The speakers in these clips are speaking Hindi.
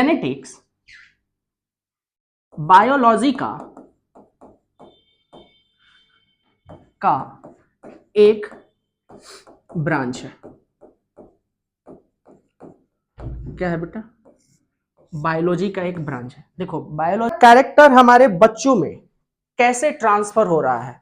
जेनेटिक्स बायोलॉजी का एक ब्रांच है। क्या है बेटा? बायोलॉजी का एक ब्रांच है। देखो, बायोलॉजी कैरेक्टर हमारे बच्चों में कैसे ट्रांसफर हो रहा है,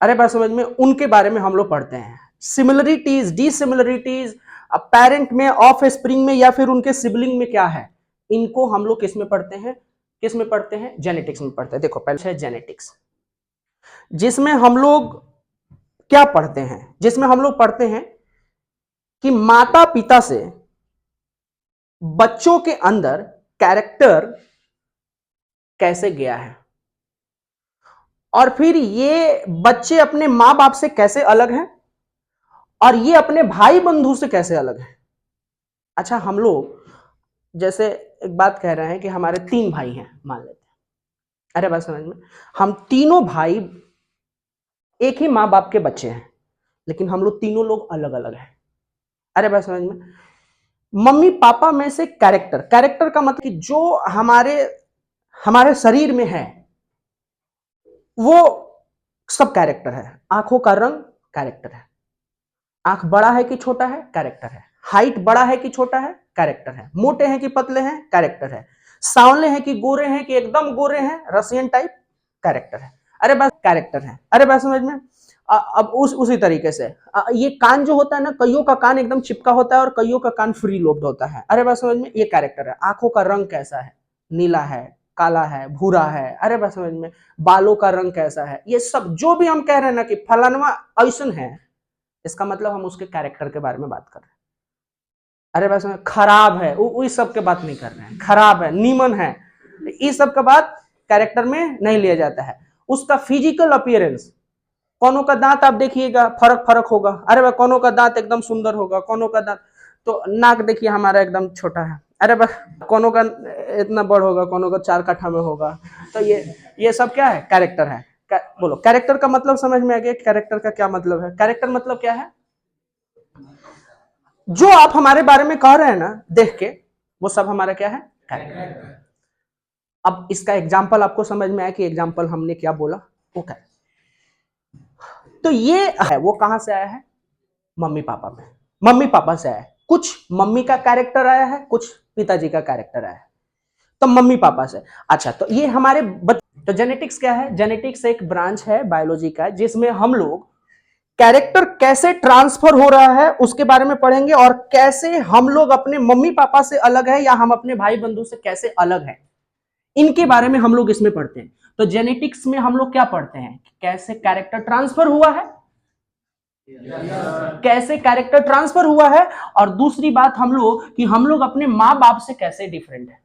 अरे बात समझ में, उनके बारे में हम लोग पढ़ते हैं। सिमिलरिटीज, डिसिमिलरिटीज पेरेंट में, ऑफ स्प्रिंग में, या फिर उनके सिबलिंग में क्या है, इनको हम लोग किस में पढ़ते हैं? किस में पढ़ते हैं? जेनेटिक्स में पढ़ते हैं। देखो, पहले है जेनेटिक्स, जिसमें हम लोग क्या पढ़ते हैं? जिसमें हम लोग पढ़ते हैं कि माता पिता से बच्चों के अंदर कैरेक्टर कैसे गया है, और फिर ये बच्चे अपने मां बाप से कैसे अलग हैं, और ये अपने भाई बंधु से कैसे अलग है। अच्छा, हम लोग जैसे एक बात कह रहे हैं कि हमारे 3 भाई हैं, मान लेते हैं, अरे बात समझ में, हम तीनों भाई एक ही माँ बाप के बच्चे हैं, लेकिन हम लोग तीनों लोग अलग अलग हैं। अरे बात समझ में, मम्मी पापा में से कैरेक्टर, कैरेक्टर का मतलब कि जो हमारे शरीर में है वो सब कैरेक्टर है। आंखों का रंग कैरेक्टर है, आंख बड़ा है कि छोटा है, कैरेक्टर है। हाइट बड़ा है कि छोटा है, कैरेक्टर है। मोटे हैं कि पतले हैं, कैरेक्टर है। सांवले हैं कि गोरे हैं कि एकदम गोरे हैं, रसियन टाइप, कैरेक्टर है। अरे बस कैरेक्टर है। अरे बस समझ में। अब उसी तरीके से ये कान जो होता है ना, कईयों का कान एकदम चिपका होता है और कईयों का कान फ्री लोब्ड होता है। अरे बस समझ में, ये कैरेक्टर है। आंखों का रंग कैसा है, नीला है, काला है, भूरा है। अरे बस समझ में, बालों का रंग कैसा है, ये सब जो भी हम कह रहे हैं ना कि फलानवा ऐसन है, इसका मतलब हम उसके कैरेक्टर के बारे में बात कर रहे हैं। अरे बस खराब है, इस सब के बात नहीं कर रहे हैं। खराब है, नीमन है, इस सब का बात कैरेक्टर में नहीं लिया जाता है। उसका फिजिकल अपीयरेंस, कौनों का दांत आप देखिएगा फर्क फर्क होगा। अरे भाई, कौनों का दांत एकदम सुंदर होगा, कौनों का दांत, तो नाक देखिए हमारा एकदम छोटा है। अरे बस, कौनों का इतना बड़ होगा, कौनों का 4 कट्ठा में होगा। तो ये सब क्या है? कैरेक्टर है। बोलो, कैरेक्टर का मतलब समझ में आ गया? कैरेक्टर का क्या मतलब है? कैरेक्टर मतलब क्या है? जो आप हमारे बारे में कह रहे हैं ना देख के, वो सब हमारा क्या है? कैरेक्टर। अब इसका एग्जाम्पल आपको समझ में आया कि एग्जाम्पल हमने क्या बोला, वो क्या? तो ये है, वो कहां से आया है? मम्मी पापा में, मम्मी पापा से आया है। कुछ मम्मी का कैरेक्टर आया है, कुछ पिताजी का कैरेक्टर आया है, तो मम्मी पापा से। अच्छा, तो ये हमारे तो जेनेटिक्स क्या है? जेनेटिक्स एक ब्रांच है बायोलॉजी का, जिसमें हम लोग कैरेक्टर कैसे ट्रांसफर हो रहा है उसके बारे में पढ़ेंगे, और कैसे हम लोग अपने मम्मी पापा से अलग है, या हम अपने भाई बंधु से कैसे अलग है, इनके बारे में हम लोग इसमें पढ़ते हैं। तो जेनेटिक्स में हम लोग क्या पढ़ते हैं? कैसे कैरेक्टर ट्रांसफर हुआ है, कैसे कैरेक्टर ट्रांसफर हुआ है, और दूसरी बात हम लोग कि हम लोग अपने मां बाप से कैसे डिफरेंट है।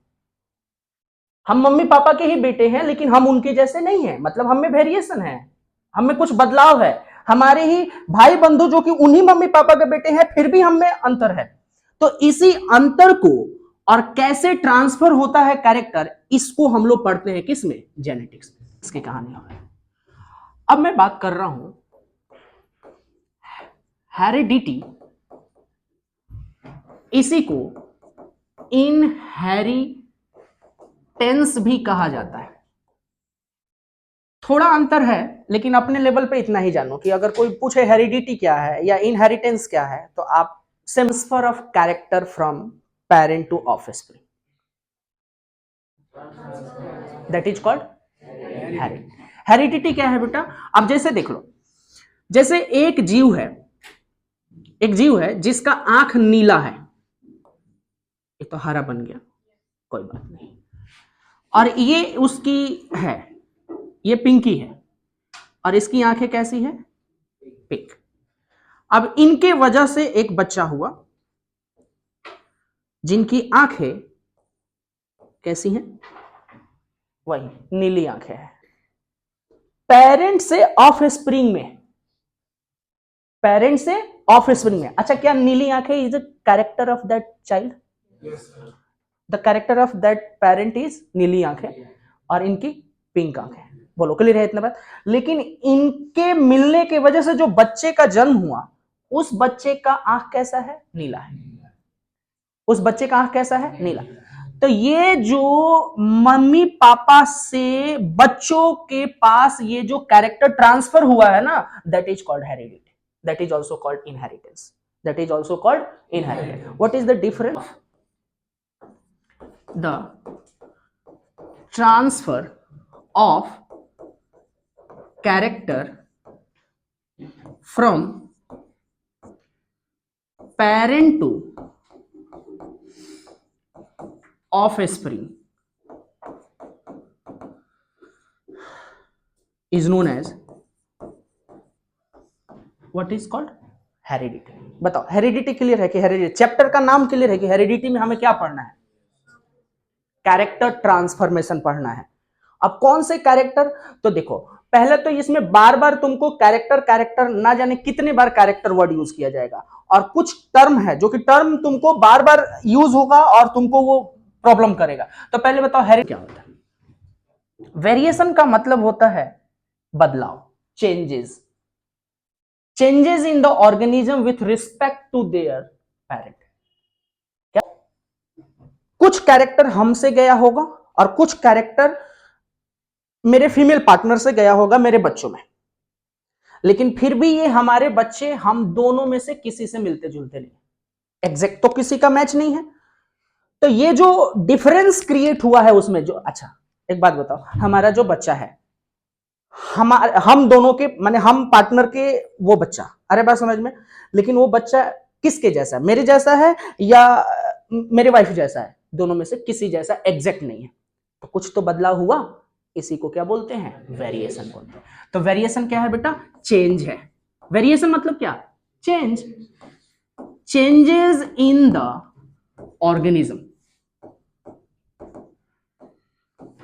हम मम्मी पापा के ही बेटे हैं, लेकिन हम उनके जैसे नहीं हैं, मतलब हम में वेरिएशन है, हम में कुछ बदलाव है। हमारे ही भाई बंधु जो कि उन्हीं मम्मी पापा के बेटे हैं, फिर भी हम में अंतर है। तो इसी अंतर को और कैसे ट्रांसफर होता है कैरेक्टर, इसको हम लोग पढ़ते हैं किसमें? जेनेटिक्स में। इसकी कहानी है। अब मैं बात कर रहा हूं हेरिडिटी, इसी को इनहेरिटेंस भी कहा जाता है। थोड़ा अंतर है, लेकिन अपने लेवल पे इतना ही जानो कि अगर कोई पूछे हेरिडिटी क्या है या इनहेरिटेंस क्या है, तो आप transfer of character from parent to offspring, that is called heredity. Heredity क्या है बेटा? अब जैसे देख लो, जैसे एक जीव है जिसका आंख नीला है, ये तो हरा बन गया, कोई बात नहीं, और ये उसकी है, ये पिंकी है, और इसकी आंखें कैसी है? पिंक। अब इनके वजह से एक बच्चा हुआ जिनकी आंखें कैसी हैं? वही नीली आंखें हैं। पेरेंट से ऑफ स्प्रिंग में, पेरेंट से ऑफ स्प्रिंग में। अच्छा, क्या नीली आंखें is the character of that child? The character of that parent is नीली आंखें, और इनकी पिंक आंखें। बोलो, क्लियर है इतना बात? लेकिन इनके मिलने की वजह से जो बच्चे का जन्म हुआ, उस बच्चे का आंख कैसा है? नीला है। उस बच्चे का आंख कैसा है? नीला। तो ये जो मम्मी पापा से बच्चों के पास ये जो कैरेक्टर ट्रांसफर हुआ है ना, that is called heredity, that is also called inheritance, that is also called inheritance. What is the difference? The transfer of character from parent to offspring is known as what is called heredity. बताओ हेरिडिटी क्लियर है कि हेरिडिटी चैप्टर का नाम क्लियर है कि हेरिडिटी में हमें क्या पढ़ना है? कैरेक्टर ट्रांसफॉर्मेशन पढ़ना है. अब कौन से कैरेक्टर? तो देखो पहले तो इसमें बार बार तुमको कैरेक्टर ना जाने कितने बार कैरेक्टर वर्ड यूज किया जाएगा, और कुछ टर्म है जो कि टर्म तुमको बार बार यूज होगा और तुमको वो प्रॉब्लम करेगा. तो पहले बताओ हेरिडिटी क्या होता है? वेरिएशन का मतलब होता है बदलाव, changes in the organism with respect to their parent. क्या कुछ कैरेक्टर हमसे गया होगा और कुछ कैरेक्टर मेरे फीमेल पार्टनर से गया होगा मेरे बच्चों में, लेकिन फिर भी ये हमारे बच्चे हम दोनों में से किसी से मिलते जुलते नहीं, एग्जैक्ट तो किसी का मैच नहीं है. तो ये जो डिफरेंस क्रिएट हुआ है उसमें जो, अच्छा एक बात बताओ, हमारा जो बच्चा है हम दोनों के माने हम पार्टनर के वो बच्चा, अरे बात समझ में, लेकिन वो बच्चा किसके जैसा है? मेरे जैसा है या मेरे वाइफ जैसा है? दोनों में से किसी जैसा एग्जैक्ट नहीं है. तो कुछ तो बदलाव हुआ, इसी को क्या बोलते हैं? वेरिएशन बोलते हैं. तो वेरिएशन क्या है बेटा? चेंज है. वेरिएशन मतलब क्या? Change, changes in the organism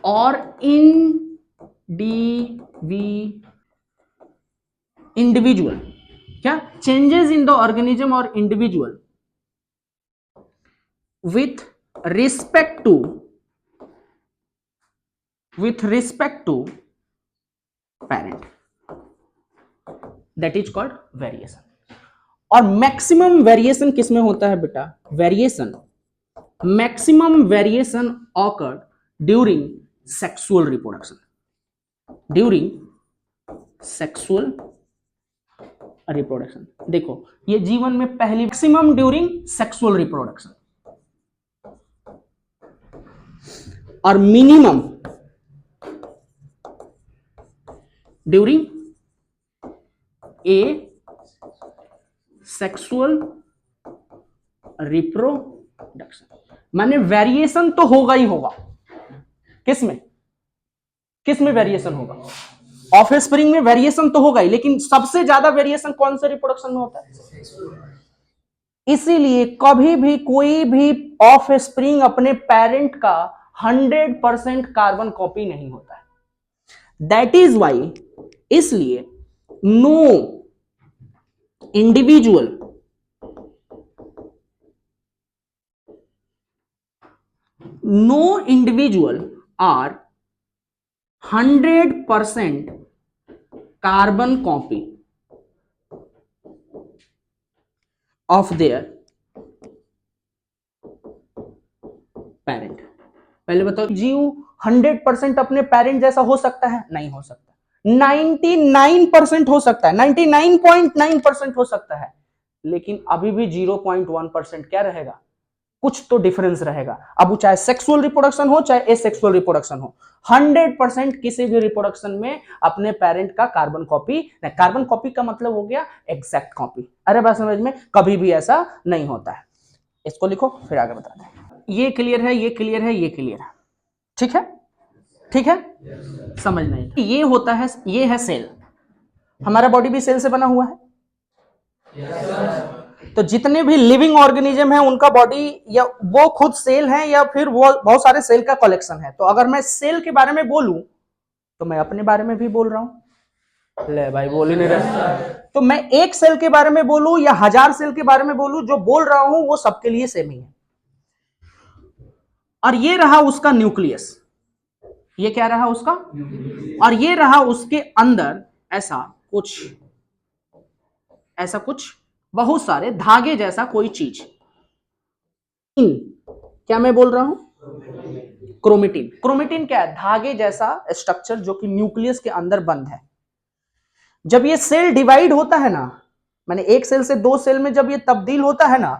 और इंडिविजुअल. क्या? चेंजेस इन द ऑर्गेनिज्म और individual with respect to parent, that is called variation. और मैक्सिमम वेरिएशन किसमें होता है बेटा? Maximum variation awkward during sexual reproduction. देखो ये जीवन में पहली मैक्सिमम ड्यूरिंग सेक्सुअल रिप्रोडक्शन और minimum during a sexual reproduction. माने वेरिएशन तो होगा ही होगा. किसमें वेरिएशन होगा? ऑफस्प्रिंग में वेरिएशन तो होगा ही, लेकिन सबसे ज्यादा वेरिएशन कौन से रिप्रोडक्शन में होता है? इसीलिए कभी भी कोई भी ऑफस्प्रिंग अपने पेरेंट का 100% कार्बन कॉपी नहीं होता है. दैट इज वाई, इसलिए no individual are 100% carbon copy of their parent. पहले बताओ, जीव 100% अपने पेरेंट जैसा हो सकता है? नहीं हो सकता. 99% हो सकता है, 99.9% हो सकता है, लेकिन अभी भी 0.1% क्या रहेगा? कुछ तो डिफरेंस रहेगा. अब चाहे सेक्सुअल रिप्रोडक्शन हो चाहे एसेक्सुअल रिप्रोडक्शन हो, 100% किसी भी रिप्रोडक्शन में अपने पेरेंट का कार्बन कॉपी का मतलब हो गया एग्जैक्ट कॉपी. अरे बात समझ में, कभी भी ऐसा नहीं होता है. इसको लिखो फिर आगे बताते हैं. ये क्लियर है, ये क्लियर है, ये क्लियर है. ठीक है, ठीक है, समझ नहीं. ये होता है, ये है सेल. हमारा बॉडी भी सेल से बना हुआ है. तो जितने भी लिविंग ऑर्गेनिज्म है उनका बॉडी या वो खुद सेल है या फिर वो बहुत सारे सेल का कलेक्शन है. तो अगर मैं सेल के बारे में बोलूं तो मैं अपने बारे में भी बोल रहा हूं. ले भाई बोल ही नहीं रहे. तो मैं एक सेल के बारे में बोलूं या 1000 सेल के बारे में बोलूं, जो बोल रहा हूं वो सबके लिए सेम ही है. और ये रहा उसका न्यूक्लियस. ये क्या रहा उसका? और ये रहा उसके अंदर ऐसा कुछ बहुत सारे धागे जैसा कोई चीज. क्या मैं बोल रहा हूं? क्रोमेटिन। क्रोमेटिन क्या है? धागे जैसा स्ट्रक्चर जो कि न्यूक्लियस के अंदर बंद है। जब ये सेल डिवाइड होता है ना, माने एक सेल से दो सेल में जब ये तब्दील होता है ना,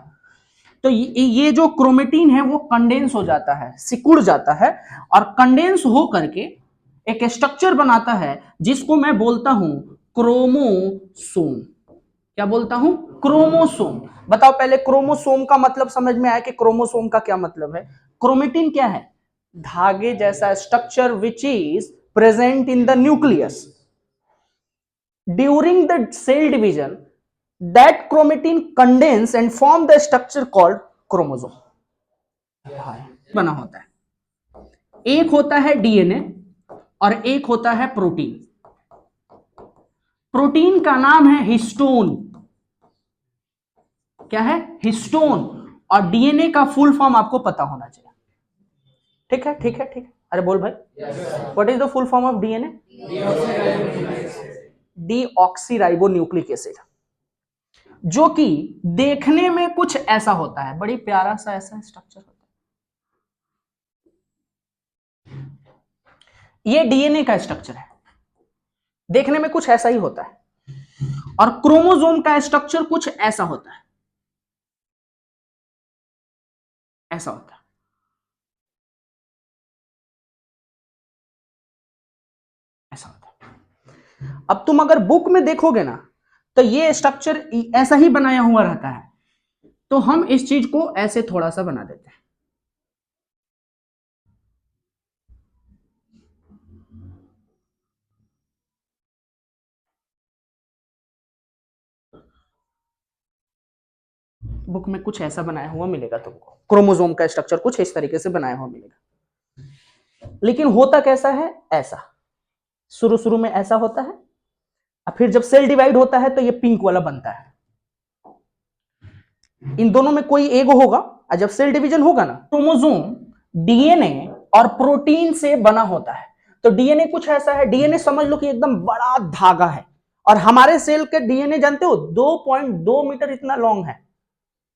तो ये जो क्रोमेटिन है वो कंडेंस हो जाता है, सिकुड़ जाता है, और कंडेंस हो करके एक स्ट्रक्चर बनाता है जिसको मैं बोलता हूं क्रोमोसोम। क्या बोलता हूं? क्रोमोसोम। बताओ पहले क्रोमोसोम का मतलब समझ में आया कि क्रोमोसोम का क्या मतलब है? क्रोमेटिन क्या है? धागे जैसा structure which is present in the nucleus during the cell division, that chromatin condense and form the structure called chromosome। बना होता है, एक होता है डीएनए और एक होता है प्रोटीन। प्रोटीन का नाम है हिस्टोन। क्या है? हिस्टोन। और डीएनए का फुल फॉर्म आपको पता होना चाहिए। ठीक है, ठीक है, ठीक है। अरे बोल भाई, what is the full form of DNA? Deoxyribo nucleic acid, जो कि देखने में कुछ ऐसा होता है, बड़ी प्यारा सा ऐसा स्ट्रक्चर होता है। ये डीएनए का स्ट्रक्चर है, देखने में कुछ ऐसा ही होता है। और क्रोमोसोम का स्ट्रक्चर कुछ ऐसा होता है, ऐसा होता है। ऐसा होता है। अब तुम अगर बुक में देखोगे ना, तो ये स्ट्रक्चर ऐसा ही बनाया हुआ रहता है, तो हम इस चीज को ऐसे थोड़ा सा बना देते हैं। बुक में कुछ ऐसा बनाया हुआ मिलेगा तुमको, क्रोमोसोम का स्ट्रक्चर कुछ इस तरीके से बनाया हुआ मिलेगा। लेकिन होता कैसा है? ऐसा शुरू शुरू में ऐसा होता है, और फिर जब सेल डिवाइड होता है तो ये पिंक वाला बनता है। इन दोनों में कोई एक होगा, और जब सेल डिवीजन होगा ना, क्रोमोसोम डीएनए और प्रोटीन से बना होता है। तो डीएनए कुछ ऐसा है, डीएनए समझ लो कि एकदम बड़ा धागा है, और हमारे सेल के डीएनए जानते हो 2.2 मीटर इतना लॉन्ग है।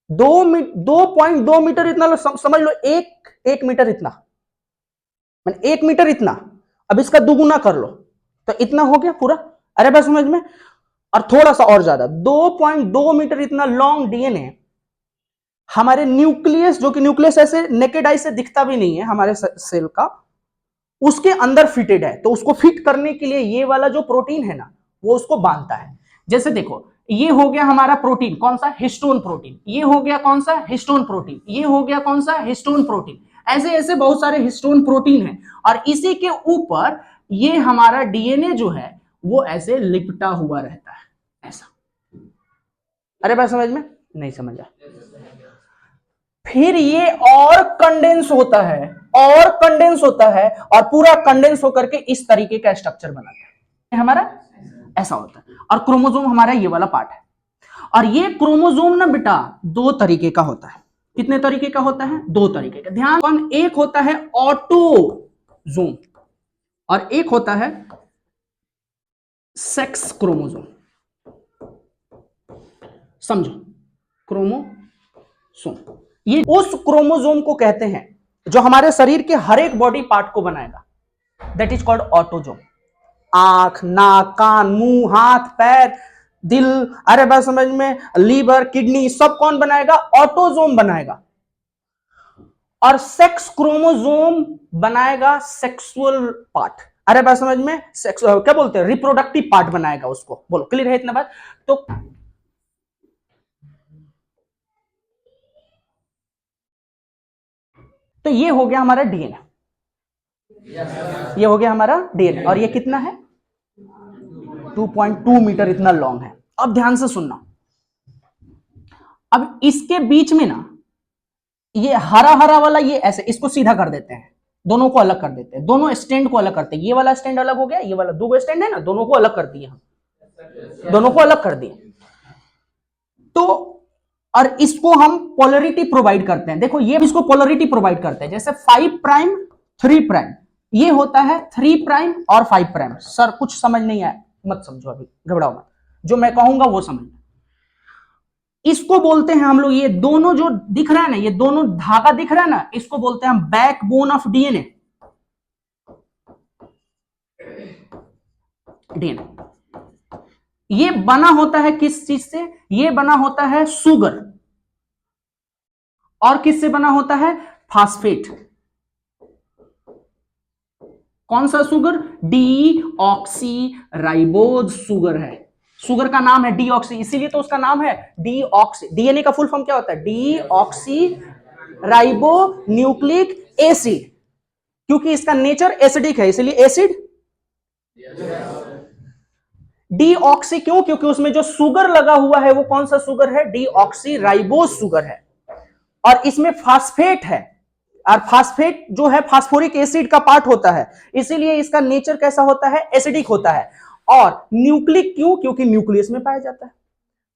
2.2 मीटर इतना, समझ लो एक मीटर इतना, मैंने 1 मीटर इतना। अब इसका दुगुना कर लो तो इतना हो गया पूरा। अरे बस समझ में। और थोड़ा सा और ज्यादा, 2.2 मीटर इतना लॉन्ग डीएनए हमारे न्यूक्लियस, जो कि न्यूक्लियस ऐसे नेकेड आई से दिखता भी नहीं है हमारे सेल का, उसके अंदर फिटेड है। तो उसको फिट करने के लिए ये वाला जो प्रोटीन है ना, वो उसको बांधता है। जैसे देखो, ये हो गया हमारा प्रोटीन, कौन सा? Histone protein. ये हो गया कौन सा? Histone protein. ये हो गया कौन सा? Histone protein. ऐसे ऐसे बहुत सारे हिस्टोन प्रोटीन है, और इसी के ऊपर ये हमारा डीएनए जो है वो ऐसे लिपटा हुआ रहता है, ऐसा। अरे बात समझ में? नहीं समझा? फिर ये और कंडेंस होता है, और कंडेंस होता है, और पूरा कंडेंस होकर के इस तरीके का स्ट्रक्चर बनाता है हमारा, ऐसा होता है। और क्रोमोसोम हमारा ये वाला पार्ट है। और ये क्रोमोसोम ना बेटा दो तरीके का होता है। कितने तरीके का होता है? दो तरीके का। ध्यान, एक होता है ऑटोजोम और एक होता है सेक्स क्रोमोसोम। समझो, क्रोमोसोम ये उस क्रोमोसोम को कहते हैं जो हमारे शरीर के हर एक बॉडी पार्ट को बनाएगा, दैट इज कॉल्ड ऑटोजोम। आंख, नाक, कान, मुंह, हाथ, पैर, दिल, अरे बात समझ में, लीवर, किडनी, सब कौन बनाएगा? ऑटोजोम बनाएगा। और सेक्स क्रोमोसोम बनाएगा सेक्सुअल पार्ट। अरे बात समझ में, सेक्स क्या बोलते हैं, रिप्रोडक्टिव पार्ट बनाएगा उसको। बोलो, क्लियर है इतना बात? तो ये हो गया हमारा डीएनए, ये हो गया हमारा डीएनए, और ये कितना है? 2.2 मीटर इतना लॉन्ग है। अब ध्यान से सुनना, अब इसके बीच में ना ये हरा हरा वाला, ये ऐसे इसको सीधा कर देते हैं, दोनों को अलग कर देते हैं, दोनों स्टैंड को अलग करते हैं। ये वाला स्टैंड अलग हो गया, ये वाला, दो स्टैंड है ना, दोनों को अलग कर दिए हम, दोनों को अलग कर दिए। तो और इसको हम पोलरिटी प्रोवाइड करते हैं। देखो, ये इसको पोलरिटी प्रोवाइड करते हैं, जैसे 5 प्राइम 3 प्राइम, ये होता है 3 प्राइम और 5 प्राइम। सर कुछ समझ नहीं आया, मत समझो, अभी घबराओ मत, जो मैं कहूंगा वो समझना। इसको बोलते हैं हम लोग, ये दोनों जो दिख रहा है ना, ये दोनों धागा दिख रहा है ना, इसको बोलते हैं हम बैकबोन ऑफ डीएनए। डीएनए ये बना होता है किस चीज से? ये बना होता है शुगर, और किससे बना होता है? फास्फेट। कौन सा sugar? D oxy ribose sugar है। शुगर का नाम है डी ऑक्सी, इसीलिए तो उसका नाम है डी ऑक्सी। डीएनए का फुल फॉर्म क्या होता है? D oxy ribo nucleic acid, क्योंकि इसका नेचर एसिडिक है, इसलिए एसिड। डी ऑक्सी क्यों? क्योंकि उसमें जो शुगर लगा हुआ है वो कौन सा शुगर है? डी ऑक्सी राइबोज शुगर है, और इसमें फास्फेट है, और फास्फेट जो है फास्फोरिक एसिड का पार्ट होता है, इसीलिए इसका नेचर कैसा होता है? एसिडिक होता है। और न्यूक्लिक क्यों? क्योंकि न्यूक्लियस में पाया जाता है।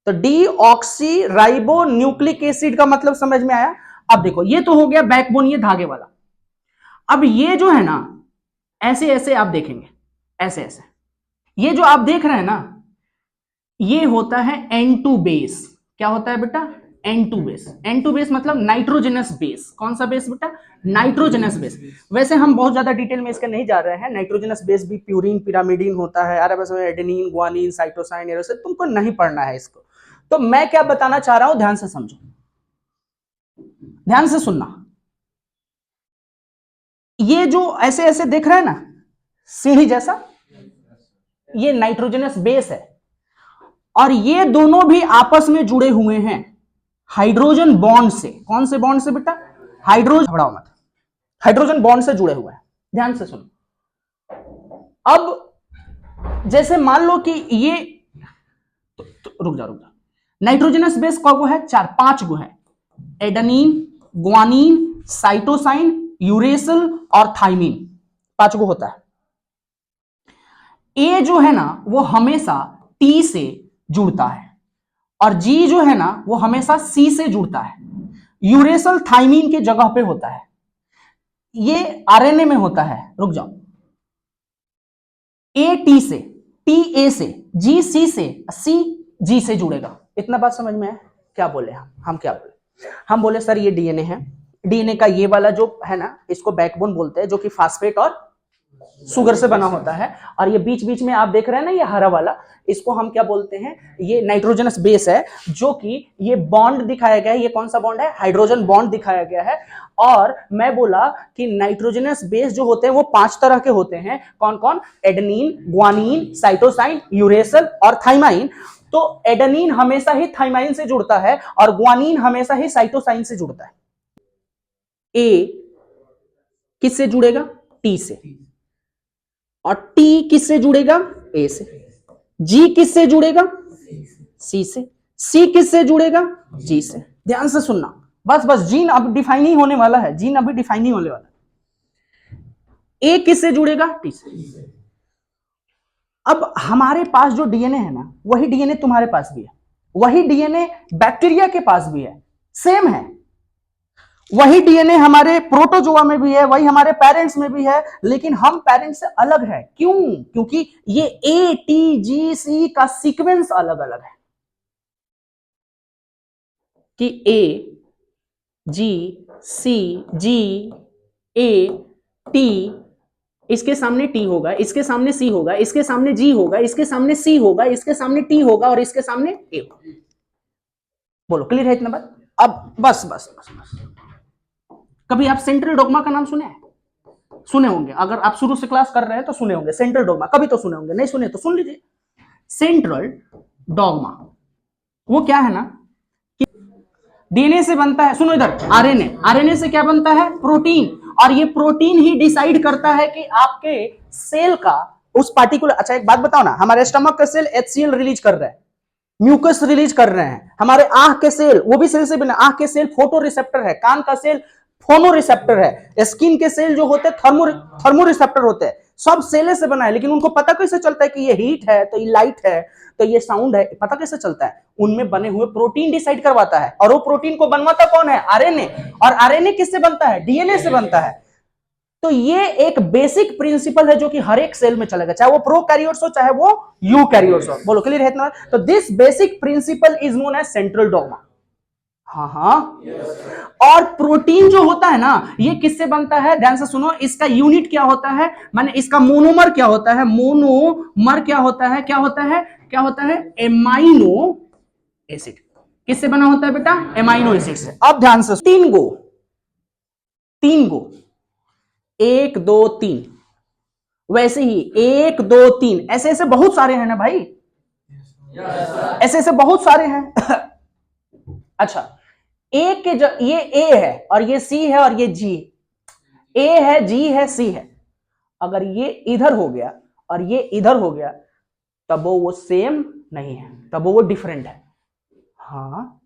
तो D oxy ribo nucleic acid का मतलब समझ में आया? अब देखो, ये तो हो गया बैकबोन, ये धागे वाला। अब ये जो है ना, ऐसे ऐसे आप देखेंगे, ऐसे ऐसे, ये जो आप देख रहे हैं ना, ये होता है N2 बेस। क्या होता है बेटा? N2 base. N2 बेस मतलब नाइट्रोजनस बेस। कौन सा बेस बेटा? Nitrogenous base. वैसे हम बहुत ज्यादा डिटेल में इसके नहीं जा रहे हैं। नाइट्रोजनस बेस भी प्यूरिन, पिरामिडिन होता है, अरे बस एडेनिन, ग्वानिन, साइटोसाइन, ये सब तुमको नहीं पढ़ना है इसको। तो मैं क्या बताना चाह रहा हूं, ध्यान से समझो, ध्यान से सुनना। ये जो ऐसे ऐसे देख रहा है ना, सीढ़ी जैसा, ये नाइट्रोजनस बेस है, और ये दोनों भी आपस में जुड़े हुए हैं हाइड्रोजन बॉन्ड से। कौन से बॉन्ड से बेटा? हाइड्रोजन, घबराओ मत, हाइड्रोजन बॉन्ड से जुड़े हुए हैं। ध्यान से सुनो। अब जैसे मान लो कि ये रुक जा, नाइट्रोजनस बेस कौ गो है? 4-5 गो है। एडेनिन, ग्वानिन, साइटोसाइन, यूरेसिल और थाइमिन, 5 गो होता है। ए जो है ना वो हमेशा टी से जुड़ता है, और जी जो है ना वो हमेशा सी से जुड़ता है। यूरेसिल थाइमिन की जगह पे होता है, ये आरएनए में होता है। रुक जाओ, ए टी से, टी ए से, जी सी से, सी जी से जुड़ेगा। इतना बात समझ में है? क्या बोले हम क्या बोले? हम बोले सर ये डीएनए है, डीएनए का ये वाला जो है ना, इसको बैकबोन बोलते हैं, जो कि फास्फेट और शुगर से बना होता है। और ये बीच बीच में आप देख रहे हैं ना, ये हरा वाला, इसको हम क्या बोलते हैं? ये नाइट्रोजनस बेस है, जो कि ये बॉन्ड दिखाया गया है। ये कौन सा बॉन्ड है? हाइड्रोजन बॉन्ड दिखाया गया है। और मैं बोला कि नाइट्रोजनस बेस जो होते हैं वो 5 तरह के होते हैं। कौन कौन? एडेनिन, ग्वानिन, साइटोसाइन, यूरेसिल और थाइमाइन। तो एडेनिन हमेशा ही थाइमाइन से जुड़ता है, और ग्वानिन हमेशा ही साइटोसाइन से जुड़ता है। ए किससे जुड़ेगा? टी से, और टी किससे जुड़ेगा? ए से। जी किससे जुड़ेगा? सी से। सी किससे जुड़ेगा? जी से। ध्यान से सुनना, बस बस, जीन अब डिफाइन ही होने वाला है, जीन अभी डिफाइन ही होने वाला है। ए किससे जुड़ेगा? टी से। अब हमारे पास जो डीएनए है ना, वही डीएनए तुम्हारे पास भी है, वही डीएनए बैक्टीरिया के पास भी है, सेम है। वही डीएनए हमारे प्रोटोजोआ में भी है, वही हमारे पेरेंट्स में भी है, लेकिन हम पेरेंट्स से अलग है। क्यों? क्योंकि ये ए टी जी सी का सीक्वेंस अलग अलग है, कि ए जी सी जी ए टी, इसके सामने टी होगा, इसके सामने सी होगा, इसके सामने जी होगा, इसके सामने सी होगा, इसके सामने टी होगा, और इसके सामने ए होगा। बोलो, क्लियर है इतना बात? अब बस बस बस बस। कभी आप सेंट्रल डोग्मा का नाम सुने हैं? सुने होंगे, अगर आप शुरू से क्लास कर रहे हैं तो सुने होंगे। सेंट्रल डोग्मा कभी तो सुने होंगे, नहीं सुने तो सुन लीजिए। सेंट्रल डोग्मा वो क्या है ना, कि डीएनए से बनता है। सुनो इधर, आरएनए, आरएनए से क्या बनता है? प्रोटीन। और ये प्रोटीन ही डिसाइड करता है कि आपके सेल का उस पार्टिकुलर। अच्छा एक बात बताओ ना, हमारे स्टमक का सेल HCl रिलीज कर रहा है, म्यूकस रिलीज कर रहे हैं। हमारे आंख के सेल, वो भी सेल से बना, आंख के सेल फोटो रिसेप्टर है, कान का सेल फोनो रिसेप्टर है, स्किन के सेल जो होते हैं थर्मो रिसेप्टर होते हैं। सब सेले से बना है, लेकिन उनको पता कैसे चलता है कि ये हीट है, तो ये लाइट है, तो ये साउंड है? पता कैसे चलता है? उनमें बने हुए प्रोटीन डिसाइड करवाता है, और वो प्रोटीन को बनवाता कौन है? आरएनए। और आरएनए किससे बनता है? डीएनए से बनता है। तो ये एक बेसिक प्रिंसिपल है जो कि हर एक सेल में चलेगा, चाहे वो प्रोकैरियोट्स हो चाहे वो यूकैरियोट्स हो। बोलो क्लियर है इतना? तो this basic principle is known as central dogma. हाँ हाँ yes, और प्रोटीन जो होता है ना, ये किससे बनता है? ध्यान से सुनो, इसका यूनिट क्या होता है, माने इसका मोनोमर क्या होता है? मोनोमर क्या होता है? क्या होता है? क्या होता है? Amino acid. किससे बना होता है बेटा? एमाइनो एसिड से। अब ध्यान से, तीन गो, एक दो तीन, वैसे ही एक दो तीन, ऐसे ऐसे बहुत सारे हैं ना भाई, ऐसे ऐसे बहुत सारे हैं। अच्छा, ए के ये ए है और ये सी है और ये जी, ए है जी है सी है, अगर ये इधर हो गया और ये इधर हो गया तब वो सेम नहीं है, तब वो डिफरेंट है। हाँ,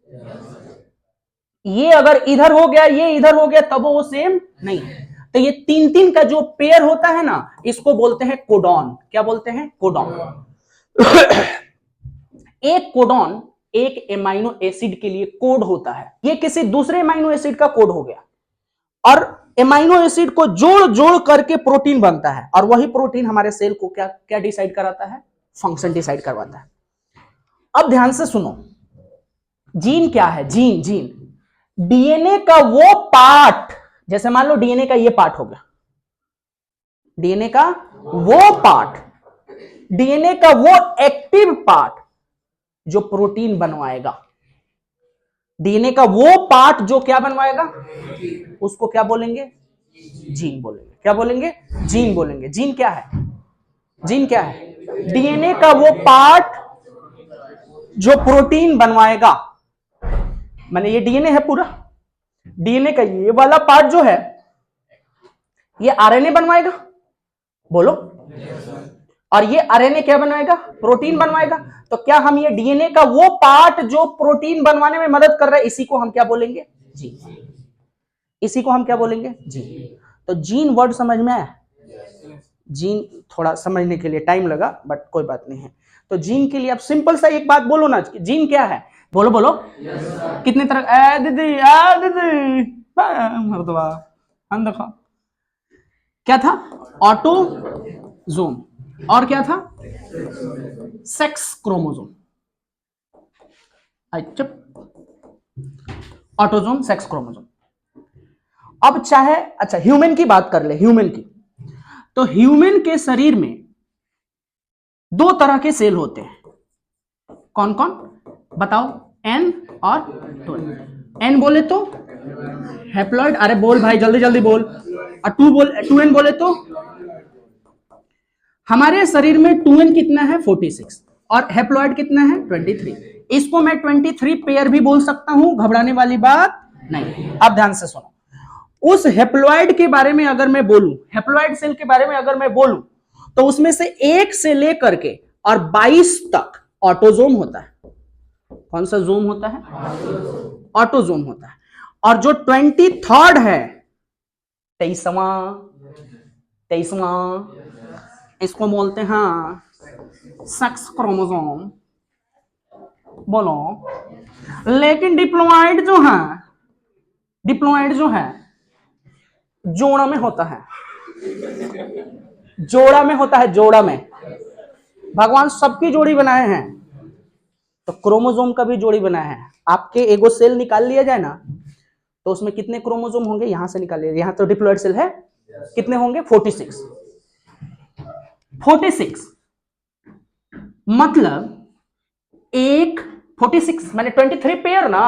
ये अगर इधर हो गया ये इधर हो गया तब वो सेम नहीं है। तो ये तीन तीन का जो पेयर होता है ना, इसको बोलते हैं कोडॉन। क्या बोलते हैं? कोडॉन। एक कोडॉन एक एमाइनो एसिड के लिए कोड होता है, ये किसी दूसरे एमाइनो एसिड का कोड हो गया, और एमाइनो एसिड को जोड़ जोड़ करके प्रोटीन बनता है, और वही प्रोटीन हमारे सेल को क्या क्या डिसाइड कराता है? फंक्शन डिसाइड करवाता है। अब ध्यान से सुनो, जीन क्या है? जीन, जीन डीएनए का वो पार्ट, जैसे मान लो डीएनए का ये पार्ट हो गया, डीएनए का वो पार्ट, डीएनए का वो एक्टिव पार्ट जो प्रोटीन बनवाएगा, डीएनए का वो पार्ट जो क्या बनवाएगा, उसको क्या बोलेंगे? जीन बोलेंगे। क्या बोलेंगे? जीन बोलेंगे। जीन क्या है? जीन क्या है? डीएनए का वो पार्ट जो प्रोटीन बनवाएगा, माने ये डीएनए है पूरा, डीएनए का ये वाला पार्ट जो है ये आरएनए बनवाएगा। बोलो, और ये आरएनए क्या बनवाएगा? प्रोटीन बनवाएगा। तो क्या हम ये डीएनए का वो पार्ट जो प्रोटीन बनवाने में मदद कर रहा है, इसी को हम क्या बोलेंगे? जीन। इसी को हम क्या बोलेंगे? जीन। तो जीन वर्ड समझ में आया? जीन थोड़ा समझने के लिए टाइम लगा, बट कोई बात नहीं है। तो जीन के लिए आप सिंपल सा एक बात बोलो ना, जीन क्या है? बोलो बोलो। कितने तरह? दीदी मर्दवा, हम देखो क्या था? ऑटोजोम, और क्या था? Sex chromosome. Autosome, sex chromosome. अब चाहे, अच्छा ह्यूमन की बात कर ले, ह्यूमन की, तो ह्यूमन के शरीर में दो तरह के सेल होते हैं। कौन कौन बताओ? एन और टू। एन बोले तो हैप्लॉइड, अरे बोल भाई जल्दी जल्दी बोल। और टू एन बोले तो, हमारे शरीर में 2n कितना है? 46, और हैप्लॉइड कितना है? 23। इसको मैं 23 पेयर भी बोल सकता हूं, घबराने वाली बात नहीं। अब ध्यान से सुनो, उस हैप्लॉइड के बारे में अगर मैं बोलूं, हैप्लॉइड सेल के बारे में अगर मैं बोलूं, तो उसमें से 1 से लेकर के और 22 तक ऑटोजोम होता है। कौन सा जोम होता है? ऑटोजोम होता है। और जो 23rd है, 23वां, इसको बोलते हैं सेक्स क्रोमोसोम। बोलो। लेकिन डिप्लॉइड जो है जोड़ा में होता है, जोड़ा में होता है, जोड़ा में। भगवान सबकी जोड़ी बनाए हैं, तो क्रोमोसोम का भी जोड़ी बनाया है। आपके एगो सेल निकाल लिया जाए ना, तो उसमें कितने क्रोमोसोम होंगे? यहां से निकाल लिया, यहां तो डिप्लॉइड सेल है, कितने होंगे? 46। 46 मतलब एक 46 माने 23 पेयर ना,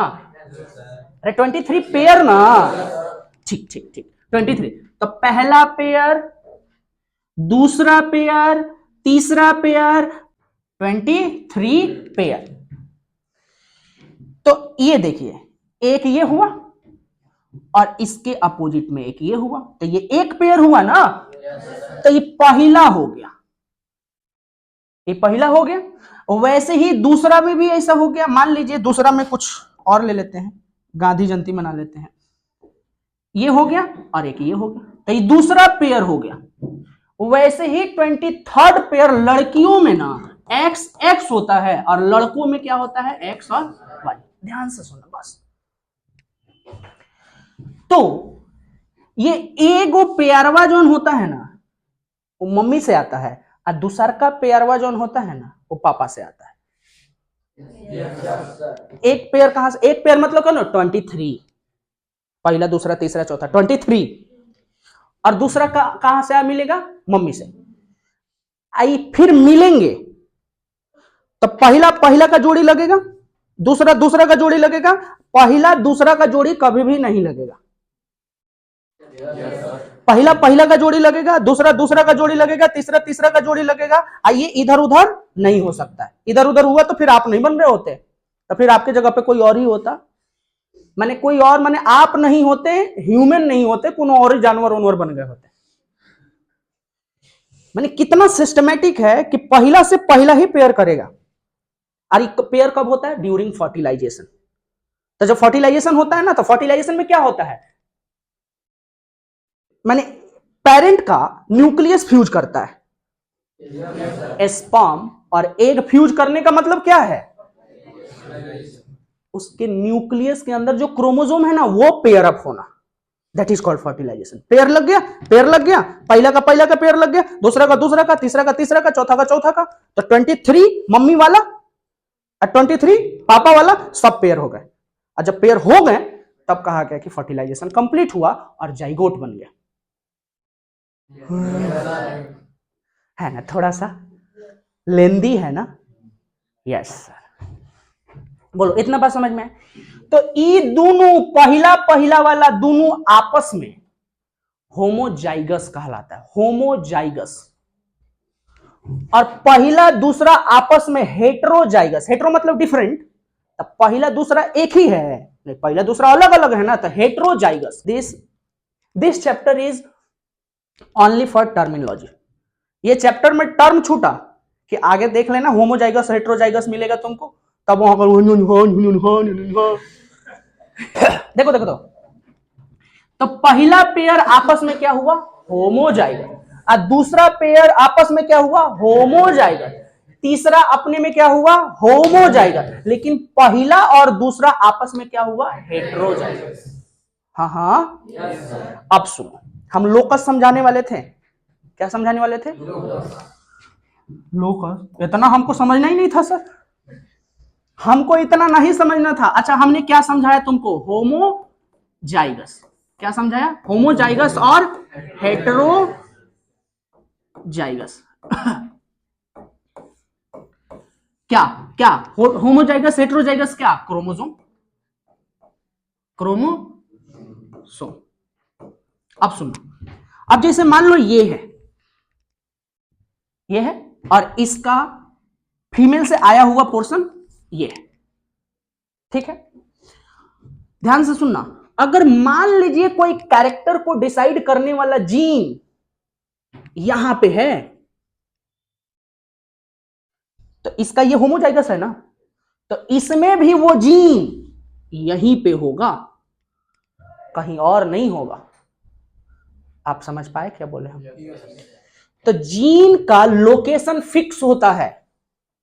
अरे 23 पेयर ना, ठीक ठीक ठीक, 23। तो पहला पेयर, दूसरा पेयर, तीसरा पेयर, 23 पेयर। तो ये देखिए, एक ये हुआ और इसके अपोजिट में एक ये हुआ, तो ये एक पेयर हुआ ना, तो ये पहला हो गया, ये पहला हो गया। वैसे ही दूसरा में भी ऐसा हो गया। मान लीजिए दूसरा में कुछ और ले लेते हैं, गांधी जयंती मना लेते हैं, ये हो गया और एक ये हो गया, तो ये दूसरा पेयर हो गया। वैसे ही 23rd पेयर लड़कियों में ना एक्स एक्स होता है और लड़कों में क्या होता है? एक्स और वाई। ध्यान से सुनो बस। तो ये एगो पेयरवा जोन होता है ना वो मम्मी से आता है, और दूसरा का पेयरवा जोन होता है ना वो पापा से आता है। एक पेयर कहां से, एक पेयर मतलब क्या ना 23, पहला दूसरा तीसरा चौथा 23, और दूसरा कहां से मिलेगा, मम्मी से। आई फिर मिलेंगे तो पहला पहला का जोड़ी लगेगा, दूसरा दूसरा का जोड़ी लगेगा, पहला दूसरा का जोड़ी कभी भी नहीं लगेगा। पहला पहला का जोड़ी लगेगा, दूसरा दूसरा का जोड़ी लगेगा, तीसरा तीसरा का जोड़ी लगेगा। आइए इधर उधर नहीं हो सकता है, इधर उधर हुआ तो फिर आप नहीं बन रहे होते, तो फिर आपके जगह पे कोई और ही होता, माने कोई और, माने आप नहीं होते, ह्यूमन नहीं होते, कोई और ही जानवर उनवर बन गए होते। माने कितना सिस्टमेटिक है कि पहला से पहला ही पेयर करेगा। और पेयर कब होता है, ड्यूरिंग फर्टिलाइजेशन। तो जब फर्टिलाइजेशन होता है ना, तो फर्टिलाइजेशन में क्या होता है, माने पेरेंट का न्यूक्लियस फ्यूज करता है, स्पर्म और एग फ्यूज करने का मतलब क्या है, उसके न्यूक्लियस के अंदर जो क्रोमोसोम है ना वो पेयर अप होना, that is called fertilization. Pair लग गया, पेयर लग गया, पहला का पेयर लग गया, दूसरा का दूसरा का, तीसरा का तीसरा का, चौथा का चौथा का, तो 23 मम्मी वाला और 23 पापा वाला सब पेयर हो गए। और जब पेयर हो गए तब कहा गया कि फर्टिलाइजेशन कंप्लीट हुआ और जाइगोट बन गया। है ना, थोड़ा सा लेंदी है ना, यस सर। बोलो इतना बात समझ में। तो ये दोनों पहला पहला वाला दोनों आपस में होमोजाइगस कहलाता है, होमोजाइगस। और पहला दूसरा आपस में हेटेरोजाइगस, हेटेरो मतलब डिफरेंट, तो पहला दूसरा एक ही है, नहीं पहला दूसरा अलग अलग है ना, तो heterozygous. This chapter is only for terminology. ये चैप्टर में टर्म छूटा कि आगे देख लेना होमोजाइगस हेटेरोजाइगस मिलेगा तुमको, तब वहां देखो देखो तो पहला पेयर आपस में क्या हुआ, होमोजाइगस, और दूसरा पेयर आपस में क्या हुआ, होमोजाइगस, तीसरा अपने में क्या हुआ, होमोजाइगस, लेकिन पहला और दूसरा आपस में क्या हुआ, हेटेरोजाइगस। हाँ हाँ, अब सुनो, हम लोकस समझाने वाले थे, क्या समझाने वाले थे, लोकस। इतना हमको समझना ही नहीं था सर, हमको इतना नहीं समझना था। अच्छा हमने क्या समझाया तुमको, होमोजाइगस, क्या समझाया, होमोजाइगस और हेटेरोजाइगस। क्या क्या होमोजाइगस हेटेरोजाइगस, क्या, क्रोमोसोम, क्रोमोसोम। अब सुनो, अब जैसे मान लो ये है और इसका फीमेल से आया हुआ पोर्शन ये है, ठीक है। ध्यान से सुनना, अगर मान लीजिए कोई कैरेक्टर को डिसाइड करने वाला जीन यहां पे है, तो इसका ये होमोजाइगस है ना, तो इसमें भी वो जीन यहीं पे होगा, कहीं और नहीं होगा। आप समझ पाए क्या बोले हम, तो जीन का लोकेशन फिक्स होता है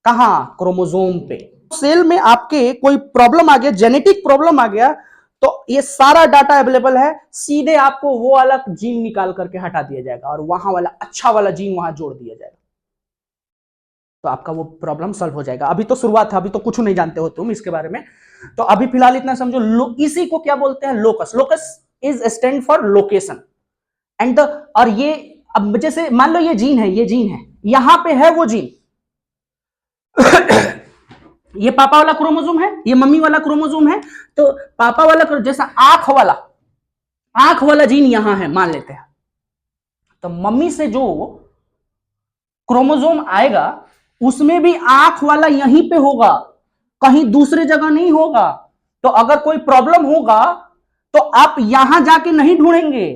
कहां, क्रोमोसोम पे। सेल में आपके कोई प्रॉब्लम आ गया, जेनेटिक प्रॉब्लम आ गया, तो ये सारा डाटा अवेलेबल है, सीधे आपको वो वाला जीन निकाल करके हटा दिया जाएगा और वहां वाला अच्छा वाला जीन वहां जोड़ दिया जाएगा, तो आपका वो प्रॉब्लम सॉल्व हो जाएगा। अभी तो शुरुआत है, अभी तो कुछ नहीं जानते हो तुम इसके बारे में, तो अभी फिलहाल इतना समझो। इसी को क्या बोलते हैं, locus. Locus is stand for location and और ये, अब जैसे मान लो ये जीन है, ये जीन है, यहां पे है वो जीन ये पापा वाला क्रोमोसोम है, ये मम्मी वाला क्रोमोसोम है, तो पापा वाला जैसा आंख वाला जीन यहां है मान लेते हैं, तो मम्मी से जो क्रोमोसोम आएगा उसमें भी आंख वाला यहीं पे होगा, कहीं दूसरे जगह नहीं होगा। तो अगर कोई प्रॉब्लम होगा तो आप यहां जाके नहीं ढूंढेंगे,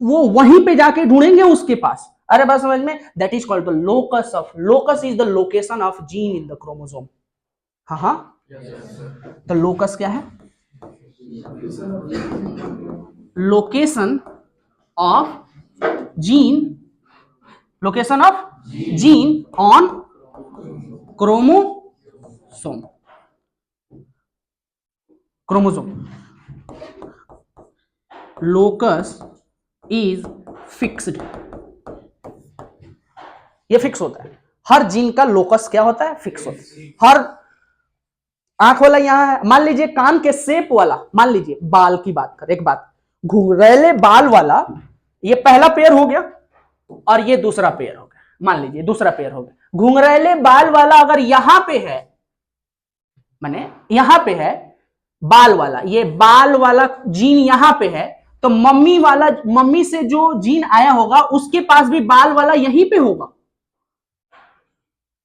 वो वहीं पे जाके ढूंढेंगे उसके पास। अरे बात समझ में, that is called the locus of, locus is the location of gene in the chromosome. हाँ हाँ, तो लोकस क्या है, location of gene, location of gene on chromosome, chromosome, locus is fixed. ये फिक्स होता है, हर जीन का लोकस क्या होता है, फिक्स होता है। हर आंख वाला यहां है, मान लीजिए कान के शेप वाला, मान लीजिए बाल की बात कर, एक बात, घुंघरैले बाल वाला ये पहला पेयर हो गया और ये दूसरा पेयर हो गया, मान लीजिए दूसरा पेयर हो गया। घुंघरैले बाल वाला अगर यहां पे है, माने यहां पे है बाल वाला, ये बाल वाला जीन यहां पे है, तो मम्मी वाला, मम्मी से जो जीन आया होगा उसके पास भी बाल वाला यहीं पे होगा,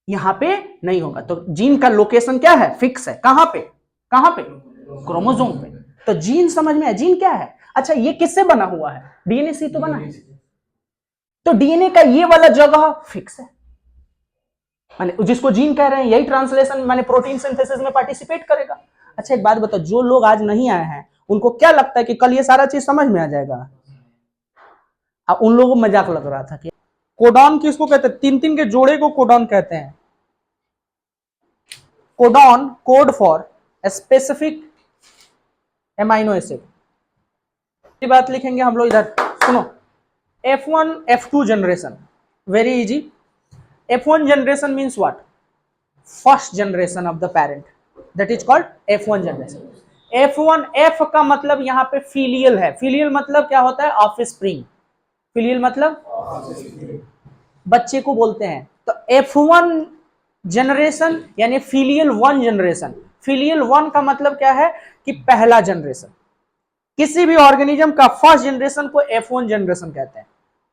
यहां पे नहीं होगा। तो जीन का लोकेशन क्या है, फिक्स है। कहां पे, कहां पे, क्रोमोसोम पे। तो जीन समझ में है, जीन क्या है। अच्छा ये किससे बना हुआ है, डीएनए से तो बना है, तो डीएनए का ये वाला जगह फिक्स है, माने जिसको जीन कह रहे हैं यही ट्रांसलेशन माने प्रोटीन सिंथेसिस में पार्टिसिपेट करेगा। अच्छा एक बात बताओ, जो लोग आज नहीं आए हैं उनको क्या लगता है कि कल ये सारा चीज समझ में आ जाएगा। अब उन लोगों को मजाक लग रहा था कि कोडॉन किसको कहते हैं, तीन तीन के जोड़े को कोडॉन कहते हैं। Codon code for specific amino acid. बात लिखेंगे हम लोग इधर, सुनो, F1 F2 generation, very easy. F1 generation means what, first generation of the parent, that is called F1 generation. F1 F का मतलब यहां पे फिलियल है, फिलियल मतलब क्या होता है, ऑफस्प्रिंग। फिलियल मतलब बच्चे को बोलते हैं। तो F1 जनरेशन यानी फिलियल 1 जनरेशन। फिलियल 1 का मतलब क्या है कि पहला जनरेशन। किसी भी ऑर्गेनिज्म का फर्स्ट जनरेशन को F1 जनरेशन कहते हैं,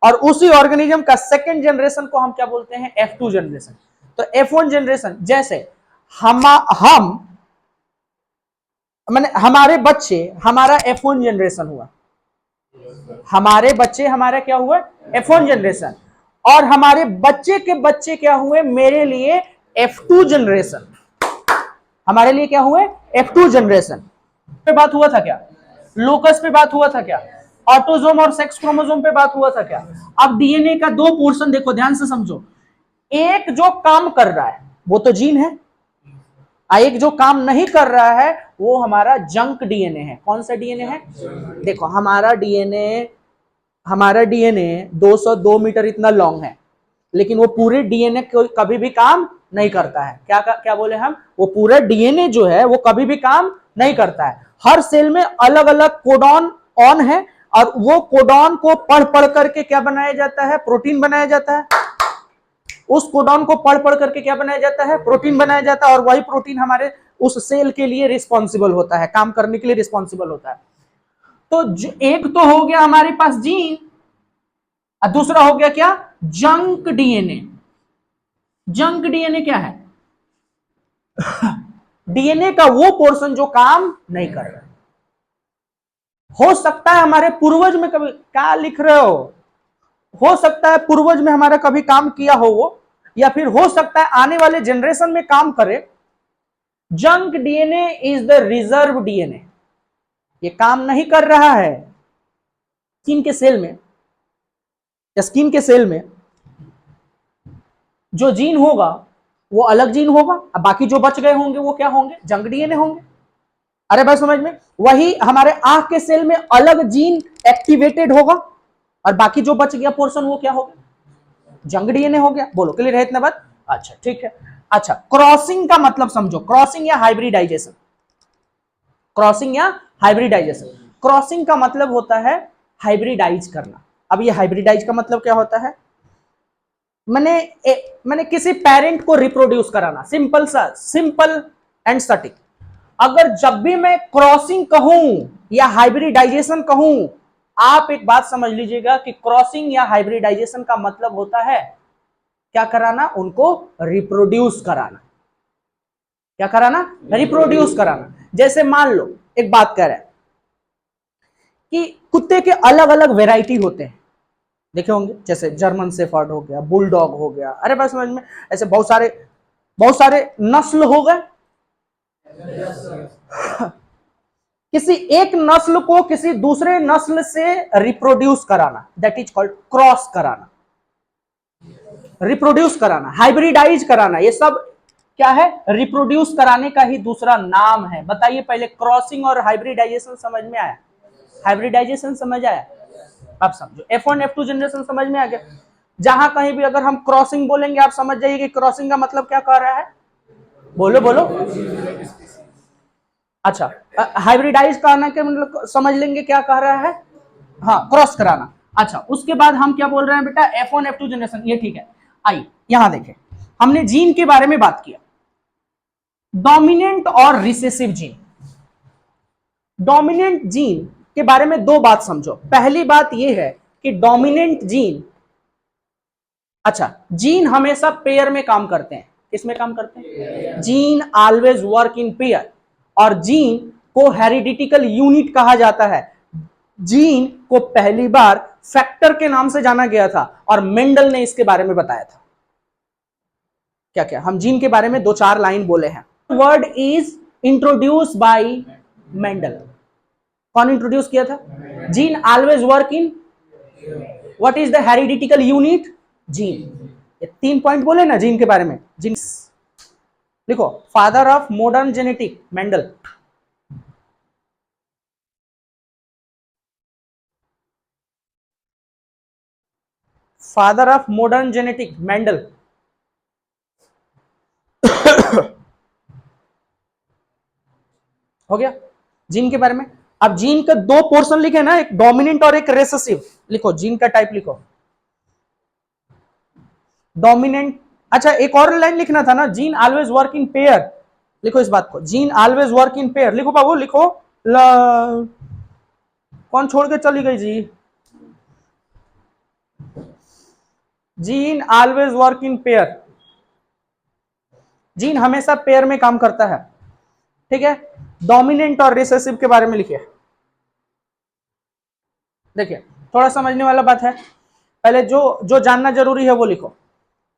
और उसी ऑर्गेनिज्म का सेकंड जनरेशन को हम क्या बोलते हैं, F2 जनरेशन। तो F1 जनरेशन, जैसे हम माने हमारे बच्चे, हमारा F1 जनरेशन हुआ, हमारे बच्चे हमारा क्या हुआ, F1 जनरेशन, और हमारे बच्चे के बच्चे क्या हुए, मेरे लिए F2 जनरेशन, हमारे लिए क्या हुए, F2 जनरेशन। पे बात हुआ था क्या, लोकस पे बात हुआ था क्या, ऑटोसोम और सेक्स क्रोमोसोम पे बात हुआ था क्या। अब डीएनए का दो पोर्शन देखो, ध्यान से समझो। एक जो काम कर रहा है वो तो जीन है, एक जो काम नहीं कर रहा है वो हमारा जंक डीएनए है। कौन सा डीएनए है, देखो हमारा डीएनए 202 मीटर इतना लॉन्ग है, लेकिन वो पूरे डीएनए कभी भी काम नहीं करता है। क्या बोले हम, वो पूरा डीएनए जो है वो कभी भी काम नहीं करता है। हर सेल में अलग अलग कोडॉन ऑन है, और वो कोडॉन को पढ़ पढ़ करके क्या बनाया जाता है, प्रोटीन बनाया जाता है। उस कोडॉन को पढ़ पढ़ करके क्या बनाया जाता है, प्रोटीन बनाया जाता है, और वही प्रोटीन हमारे उस सेल के लिए रिस्पॉन्सिबल होता है, काम करने के लिए रिस्पॉन्सिबल होता है। तो एक तो हो गया हमारे पास जीन, और दूसरा हो गया क्या, जंक डीएनए। जंक डीएनए क्या है, डीएनए का वो पोर्शन जो काम नहीं कर रहा। हो सकता है हमारे पूर्वज में कभी, क्या लिख रहे हो सकता है पूर्वज में हमारा कभी काम किया हो वो, या फिर हो सकता है आने वाले जनरेशन में काम करे। Junk DNA is the reserve DNA, ये काम नहीं कर रहा है। स्किन के सेल में, स्किन के सेल में जो जीन होगा वो अलग जीन होगा, अब बाकी जो बच गए होंगे वो क्या होंगे, जंक डीएनए होंगे। अरे भाई समझ में, वही हमारे आंख के सेल में अलग जीन एक्टिवेटेड होगा, और बाकी जो बच गया पोर्शन वो क्या होगा, जंक डीएनए हो गया। बोलो क्लियर है इतना बात, अच्छा ठीक है। अच्छा क्रॉसिंग का मतलब समझो, क्रॉसिंग या हाइब्रिडाइजेशन। क्रॉसिंग या हाइब्रिडाइजेशन, क्रॉसिंग का मतलब होता है हाइब्रिडाइज करना। अब ये हाइब्रिडाइज का मतलब क्या होता है, मैंने किसी पेरेंट को रिप्रोड्यूस कराना, सिंपल सा, सिंपल एंड सटिक। अगर जब भी मैं क्रॉसिंग कहूं या हाइब्रिडाइजेशन कहूं, आप एक बात समझ लीजिएगा कि क्रॉसिंग या हाइब्रिडाइजेशन का मतलब होता है क्या कराना, उनको रिप्रोड्यूस कराना। क्या कराना, रिप्रोड्यूस कराना। जैसे मान लो एक बात कह रहे हैं कि कुत्ते के अलग अलग वेराइटी होते हैं, देखे होंगे, जैसे जर्मन शेफर्ड हो गया, बुलडॉग हो गया, अरे बस समझ में, ऐसे बहुत सारे नस्ल हो गए। किसी एक नस्ल को किसी दूसरे नस्ल से रिप्रोड्यूस कराना, दैट इज कॉल्ड क्रॉस कराना, रिप्रोड्यूस कराना, हाइब्रिडाइज कराना, ये सब क्या है, रिप्रोड्यूस कराने का ही दूसरा नाम है। बताइए पहले क्रॉसिंग और हाइब्रिडाइजेशन समझ में आया, हाइब्रिडाइजेशन समझ आया, अब समझो F1 F2 जनरेशन समझ में आ गया। जहां कहीं भी अगर हम क्रॉसिंग बोलेंगे आप समझ जाइए कि क्रॉसिंग का मतलब क्या कह रहा है, बोलो बोलो। अच्छा, हाइब्रिडाइज करना के मतलब समझ लेंगे क्या कह रहा है, हाँ क्रॉस कराना। अच्छा, उसके बाद हम क्या बोल रहे हैं बेटा, F1 F2 जनरेशन, ये ठीक है। आइए यहां देखें, हमने जीन के बारे में बात किया, डोमिनेंट और रिसेसिव जीन। डोमिनेंट जीन के बारे में दो बात समझो। पहली बात यह है कि डोमिनेंट जीन, अच्छा जीन हमेशा पेयर में काम करते हैं। किसमें काम करते हैं, gene always work in pair. और जीन को हेरिडिटिकल यूनिट कहा जाता है। जीन को पहली बार फैक्टर के नाम से जाना गया था और मेंडल ने इसके बारे में बताया था। क्या क्या हम जीन के बारे में दो चार लाइन बोले हैं। Word is introduce by Mendel. कौन इंट्रोड्यूस किया था, gene always work in, what is the hereditical unit, gene. ये 3 पॉइंट बोले ना जीन के बारे में। जीन लिखो, father of modern genetic Mendel. Father of modern genetic Mendel. हो गया जीन के बारे में। अब जीन का दो पोर्शन लिखे ना, एक डोमिनेंट और एक रेसेसिव। लिखो जीन का टाइप लिखो, डोमिनेंट। अच्छा एक और लाइन लिखना था ना, gene always work in pair. लिखो इस बात को, gene always work in pair. लिखो बाबू लिखो। कौन छोड़ के चली गई जी, gene always work in pair. Gene हमेशा पेयर में काम करता है, ठीक है। डोमिनेंट और रिसेसिव के बारे में लिखिए। देखिए थोड़ा समझने वाला बात है, पहले जो जो जानना जरूरी है वो लिखो।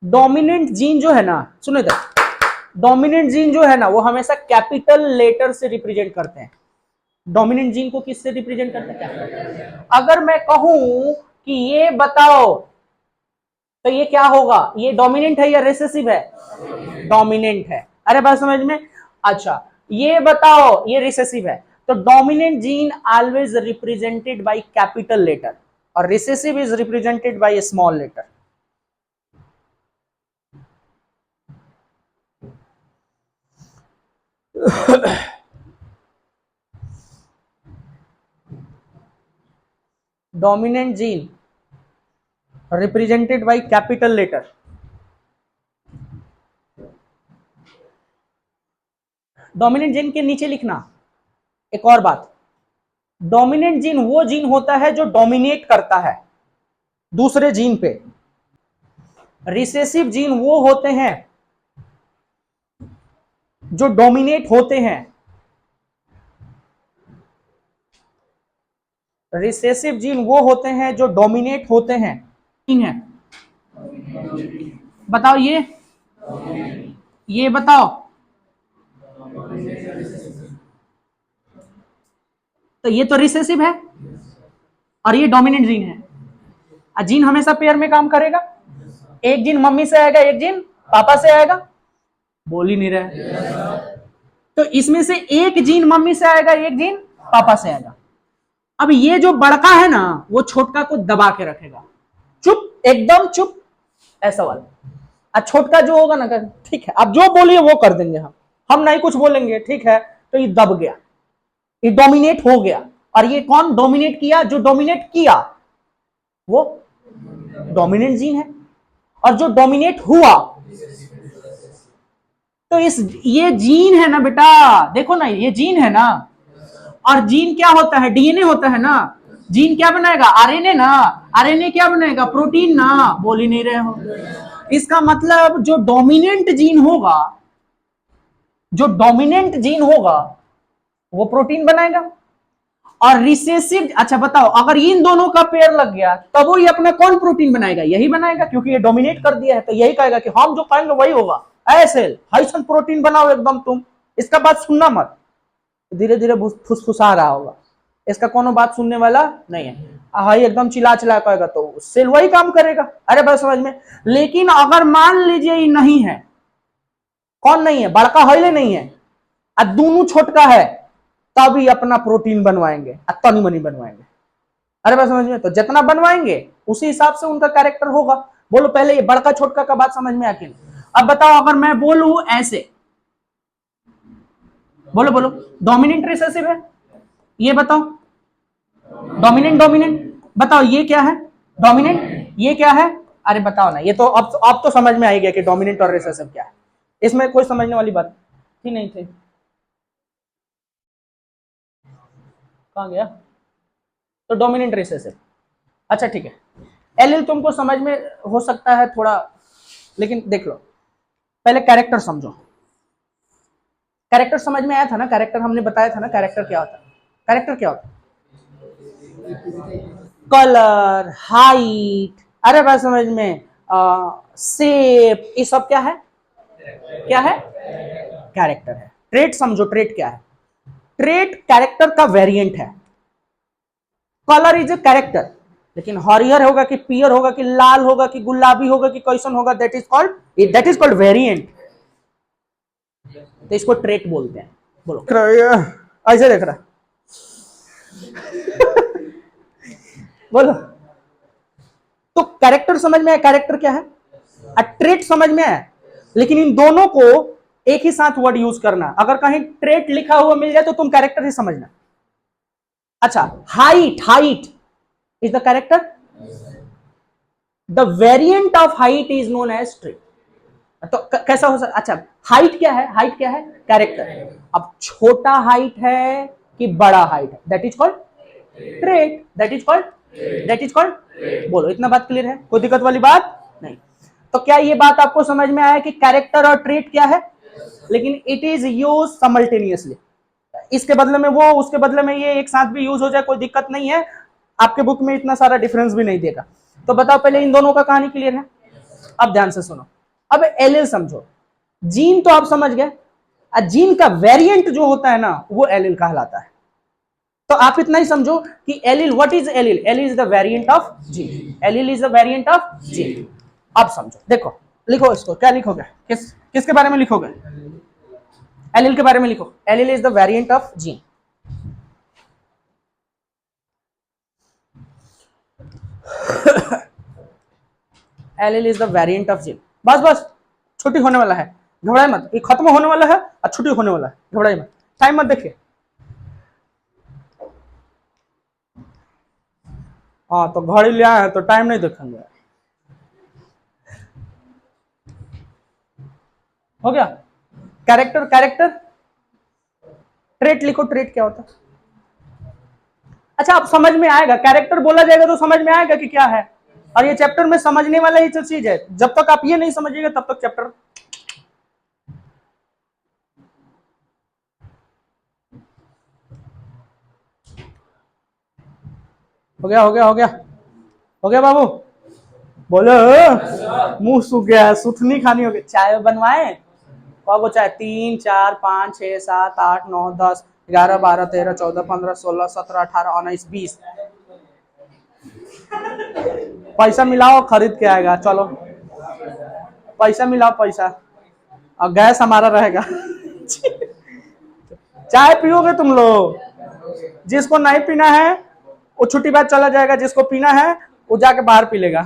डोमिनेंट जीन जो है ना, सुनो इधर, डोमिनेंट जीन जो है ना वो हमेशा कैपिटल लेटर से रिप्रेजेंट करते हैं। डोमिनेंट जीन को किससे रिप्रेजेंट करते हैं, अगर मैं कहूं कि ये बताओ तो ये क्या होगा, ये डोमिनेंट है या रिसेसिव है, डोमिनेंट है। अरे बात समझ में। अच्छा ये बताओ, ये रिसेसिव है। तो dominant gene always represented by capital letter और recessive is represented by small letter. Dominant gene represented by capital letter. Dominant gene के नीचे लिखना एक और बात, डोमिनेंट जीन वो जीन होता है जो डोमिनेट करता है दूसरे जीन पे। रिसेसिव जीन वो होते हैं जो डोमिनेट होते हैं। रिसेसिव जीन वो होते हैं जो डोमिनेट होते हैं। है बताओ ये बताओ, तो ये तो रिसेसिव है और ये डोमिनेंट जीन है। जीन हमेशा पेयर में काम करेगा, एक जीन मम्मी से आएगा एक जीन पापा से आएगा, बोल ही नहीं रहा। तो इसमें से एक जीन मम्मी से आएगा एक जीन पापा से आएगा। अब ये जो बड़का है ना वो छोटका को दबा के रखेगा, चुप एकदम चुप, ऐसा वाला। छोटका जो होगा ना, ठीक है अब जो बोलिए वो कर देंगे, हम नहीं कुछ बोलेंगे, ठीक है। तो ये दब गया, ये डोमिनेट हो गया। और ये कौन डोमिनेट किया, जो डोमिनेट किया वो डोमिनेंट जीन है, और जो डोमिनेट हुआ तो इस, ये जीन है ना बेटा, देखो ना ये जीन है ना। और जीन क्या होता है, डीएनए होता है ना। जीन क्या बनाएगा, आरएनए ना। आरएनए क्या बनाएगा, प्रोटीन ना। बोल ही नहीं रहे हो। इसका मतलब जो डोमिनेंट जीन होगा, जो डोमिनेंट जीन होगा वो प्रोटीन बनाएगा। और रिसेसिव, अच्छा बताओ अगर इन दोनों का पेयर लग गया तब वो ये अपना कौन प्रोटीन बनाएगा, यही बनाएगा, क्योंकि ये डोमिनेट कर दिया है। तो यही कहेगा कि हम जो खाएंगे वही होगा। ऐसे हाइसन प्रोटीन बनाओ एकदम तुम, इसका बात सुनना मत। धीरे धीरे फुसफुसा रहा होगा, इसका कोनो बात सुनने वाला नहीं है। हाई एकदम चिल्ला चिल्ला कहेगा तो सेल वही काम करेगा। अरे बात समझ में। लेकिन अगर मान लीजिए ये नहीं है, कौन नहीं है, बड़का हिले नहीं है, दोनों छोटका है, तभी अपना प्रोटीन बनवाएंगे, तनी मनी बनवाएंगे। अरे बात समझ में, तो जितना बनवाएंगे उसी हिसाब से उनका कैरेक्टर होगा। बोलो पहले ये बड़का छोटका का बात समझ में आके। अब बताओ अगर मैं बोलूं ऐसे, बोलो बोलो, डोमिनेंट रिसेसिव है, ये बताओ, डोमिनेंट डोमिनेंट, बताओ ये क्या है, डोमिनेंट, ये क्या है, अरे बताओ ना, ये तो अब तो समझ में आ गया कि डोमिनेंट और रिसेसिव क्या है, इसमें कोई समझने वाली बात थी नहीं थी। कहां गया, तो डोमिनेंट रिसेसिव। अच्छा ठीक है, एल तुमको समझ में हो सकता है थोड़ा, लेकिन देख लो पहले कैरेक्टर समझो। कैरेक्टर समझ में आया था ना, कैरेक्टर हमने बताया था ना, कैरेक्टर क्या होता है, कैरेक्टर क्या होता है, कलर, हाइट, अरे बात समझ में, शेप, ये सब क्या है, क्या है, कैरेक्टर है। ट्रेट समझो, ट्रेट क्या है, ट्रेट कैरेक्टर का वेरिएंट है। कलर इज ए कैरेक्टर, लेकिन हरियर होगा कि पियर होगा कि लाल होगा कि गुलाबी होगा कि कैसन होगा, दैट इज कॉल्ड वेरिएंट। तो इसको ट्रेट बोलते हैं। बोलो ऐसे देख रहा बोलो, तो कैरेक्टर समझ में आया, कैरेक्टर क्या है, ट्रेट समझ में आया, लेकिन इन दोनों को एक ही साथ वर्ड यूज करना, अगर कहीं ट्रेट लिखा हुआ मिल जाए तो तुम कैरेक्टर ही समझना। अच्छा, height, height is the character, the variant of height is known as trait. तो कैसा हो सकता, अच्छा हाइट क्या है, हाइट क्या है, कैरेक्टर। अब छोटा हाइट है कि बड़ा हाइट है, that is called trait, that is called बोलो, इतना बात क्लियर है, कोई दिक्कत वाली बात नहीं। तो क्या ये बात आपको समझ में आया कि कैरेक्टर और ट्रेट क्या है, लेकिन इट इज यूज समल्टेनियसली, इसके बदले में वो, उसके बदले में ये, एक साथ भी यूज हो जाए कोई दिक्कत नहीं है, आपके बुक में इतना सारा डिफरेंस भी नहीं देगा। तो बताओ पहले इन दोनों का कहानी क्लियर है। अब ध्यान से सुनो, अब एलिल समझो, जीन तो आप समझ गए, जीन का वेरिएंट जो होता है ना वो एलिल कहलाता है। तो आप इतना ही समझो कि allele, what is allele, allele is the variant of gene, allele is the variant of gene. अब समझो, देखो लिखो इसको, क्या लिखोगे, किसके बारे में लिखोगे, एलिल के बारे में लिखो, allele is the variant of gene. Allele is the variant of gene, बस बस, छुट्टी होने वाला है, घबराए मत, ये खत्म होने वाला है और छुट्टी होने वाला है, घबराए मत, टाइम मत देखिए। हाँ तो घड़ी ले आए तो टाइम नहीं देखेंगे, हो गया। कैरेक्टर, कैरेक्टर, ट्रेट लिखो, ट्रेट क्या होता है। अच्छा अब समझ में आएगा, कैरेक्टर बोला जाएगा तो समझ में आएगा कि क्या है, और ये चैप्टर में समझने वाला ही तो चीज है, जब तक आप ये नहीं समझिएगा तब तक चैप्टर। हो गया हो गया हो गया हो गया बाबू, बोलो, मुंह सूख गया, सुथनी खानी होगी, चाय बनवाए, कब चाहे, 3 4 5 6 7 8 9 10 11 12 13 14 15 16 17 18 19 20, पैसा मिलाओ खरीद के आएगा, चलो पैसा मिलाओ पैसा, और गैस हमारा रहेगा। चाय पियोगे तुम लोग, जिसको नहीं पीना है वो छुट्टी बाद चला जाएगा, जिसको पीना है वो जाके बाहर पी लेगा।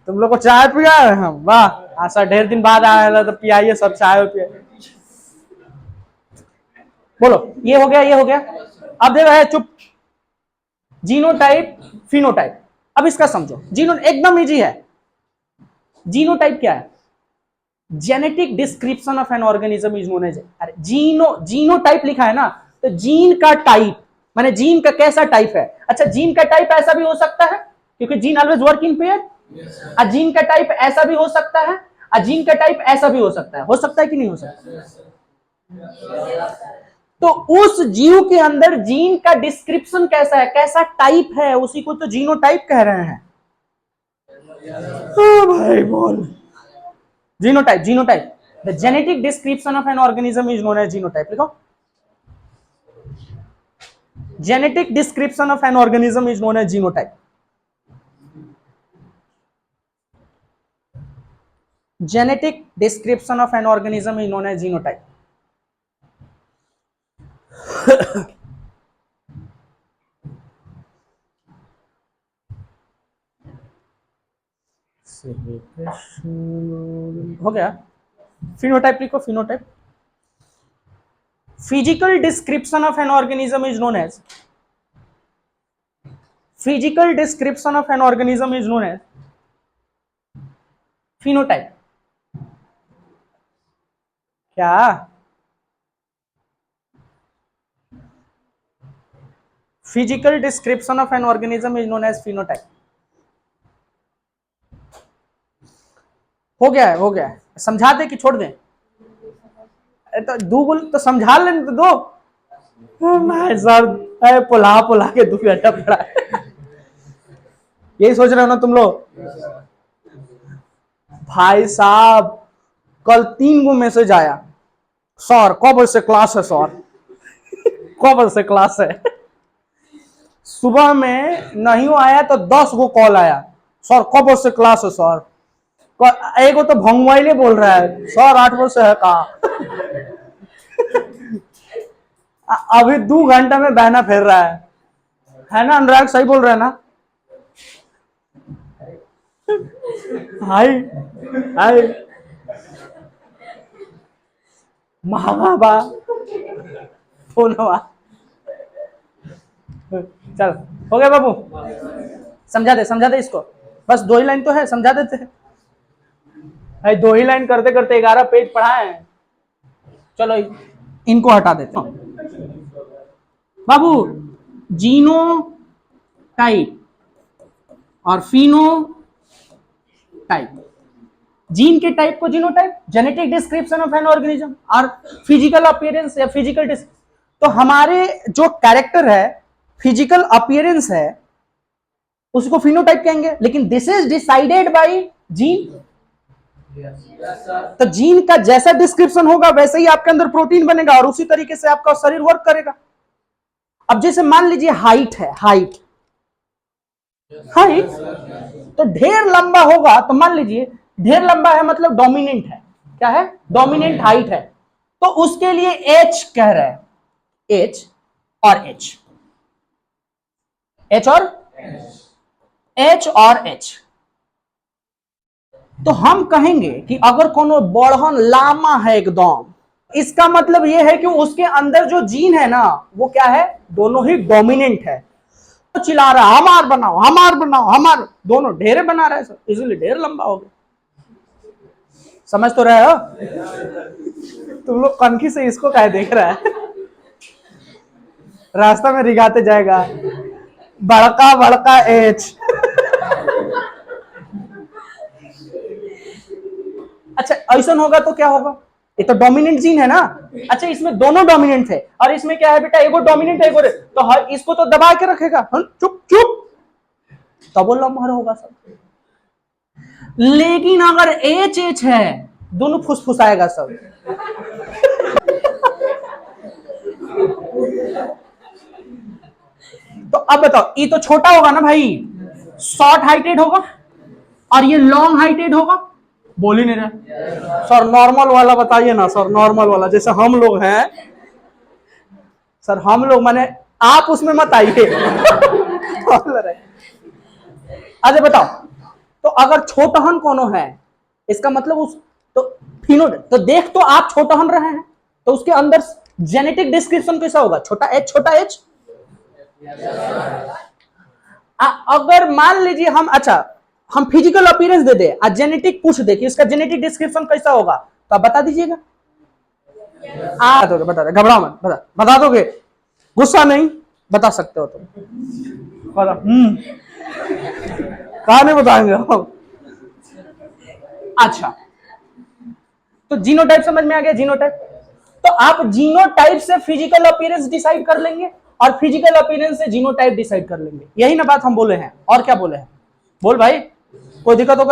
तुम लोग को चाय पिया है हम, वाह, आशा ढेर दिन बाद आया तो पियाइए सब चाय पिए। बोलो, ये हो गया, ये हो गया। अब देखो है चुप, जीनोटाइप, फिनोटाइप, अब इसका समझो, जीनो एकदम इजी है। जीनोटाइप क्या है, genetic description of an organism is known as, अरे जीनोटाइप लिखा है ना, तो जीन का टाइप, माने जीन का कैसा टाइप है। अच्छा जीन का टाइप ऐसा भी हो सकता है, क्योंकि gene always work in pair, gene का टाइप ऐसा भी हो सकता है, जीन का टाइप ऐसा भी हो सकता है कि नहीं हो सकता। तो उस जीव के अंदर जीन का डिस्क्रिप्शन कैसा है, कैसा टाइप है, उसी को तो जीनोटाइप कह रहे हैं। भाई बोल, genotype, genotype, the genetic description of an organism is known as genotype, लिखो, genetic description of an organism is known as genotype, genetic description of an organism is known as genotype. हो गया। फिनोटाइप लिखो, phenotype. Physical description of an organism is known as, physical description of an organism is known as phenotype. क्या? Physical description of an organism is known as phenotype. हो गया है, हो गया है। समझा दे कि छोड़ दे? तो दो बोल तो समझा लेने तो दो। भाई साहब पुला पुला के 2 घंटा पड़ा। यही सोच रहे हो ना तुम लोग? भाई साहब कल 3 गो मैसेज आया, सर कब से क्लास है, सर कब से क्लास है। सुबह में नहीं आया तो 10 गो कॉल आया, सर कब से क्लास है सर। एक तो भंगवाइले बोल रहा है, सर 8 बजे से है कहा। अभी 2 घंटा में बहना फेर रहा है ना अनुराग? सही बोल रहा है ना? हाय हाय महंगा बा फोनवा। चल हो गया बाबू, समझा दे इसको। बस 2 ही लाइन तो है, समझा देते हैं। 2 ही लाइन करते करते 11 पेज पढ़ा है। चलो इनको हटा देते हैं बाबू। जीनो टाइप और फिनो टाइप। जीन के टाइप को genotype, genetic description of an organism, और फिजिकल अपीयरेंस या फिजिकल तो हमारे जो कैरेक्टर है, फिजिकल अपीयरेंस है, उसको फिनोटाइप कहेंगे। लेकिन this is decided by gene. तो जीन का जैसा डिस्क्रिप्शन होगा वैसे ही आपके अंदर प्रोटीन बनेगा और उसी तरीके से आपका शरीर वर्क करेगा। अब जैसे मान लीजिए हाइट है, हाइट तो ढेर लंबा होगा, तो मान लीजिए ढेर लंबा है मतलब डोमिनेंट है। क्या है? डोमिनेंट हाइट है। तो उसके लिए एच कह रहा है, एच और एच, एच और एच और एच। तो हम कहेंगे कि अगर कोनो बढ़न लामा है एकदम, इसका मतलब यह है कि उसके अंदर जो जीन है ना वो क्या है? दोनों ही डोमिनेंट है। तो चिल्ला रहा हमार बनाओ हमार बनाओ हमार, दोनों ढेरे बना रहे हैं, इसलिए ढेर लंबा हो गया। समझ तो रहे हो? तुम लोग कनखी से इसको क्या देख रहा है? रास्ता में रिगाते जाएगा बड़का बड़का एच। अच्छा ऐसा होगा तो क्या होगा? ये तो डोमिनेंट जीन है ना। अच्छा इसमें दोनों डोमिनेंट है और इसमें क्या है बेटा? एगो डोमिनेंट है एगो, तो हर इसको तो दबा के रखेगा। चुप चुप, तब लम्हा होगा सब। लेकिन अगर एच एच है, दोनों फुसफुसाएगा सब। तो अब बताओ, ये तो छोटा होगा ना भाई, शॉर्ट हाइटेड होगा, और ये लॉन्ग हाइटेड होगा। बोल ही नहीं रहा सर। नॉर्मल वाला बताइए ना सर, नॉर्मल वाला जैसे हम लोग हैं सर, हम लोग माने आप उसमें मत आइए। अच्छा बताओ, तो अगर छोटहन कोनो है, इसका मतलब उस तो फिनो, तो देख तो आप छोटहन रहे हैं, तो उसके अंदर जेनेटिक डिस्क्रिप्शन कैसा होगा? छोटा एच छोटा एच। अगर मान लीजिए हम, अच्छा हम फिजिकल अपीयरेंस दे दे और जेनेटिक पूछ दे कि इसका जेनेटिक डिस्क्रिप्शन कैसा होगा, तो आप बता दीजिएगा। बता दे, घबराओ मत, बता दोगे, गुस्सा नहीं, बता सकते हो तुम। कहा नहीं बताएंगे हम। अच्छा तो जीनोटाइप समझ में आ गया? जीनोटाइप, तो आप जीनोटाइप से फिजिकल अपीयरेंस डिसाइड कर लेंगे और फिजिकल अपीयरेंस से जीनोटाइप डिसाइड कर लेंगे। यही ना बात हम बोले हैं, और क्या बोले हैं? बोल भाई, कोई दिक्कत होगा?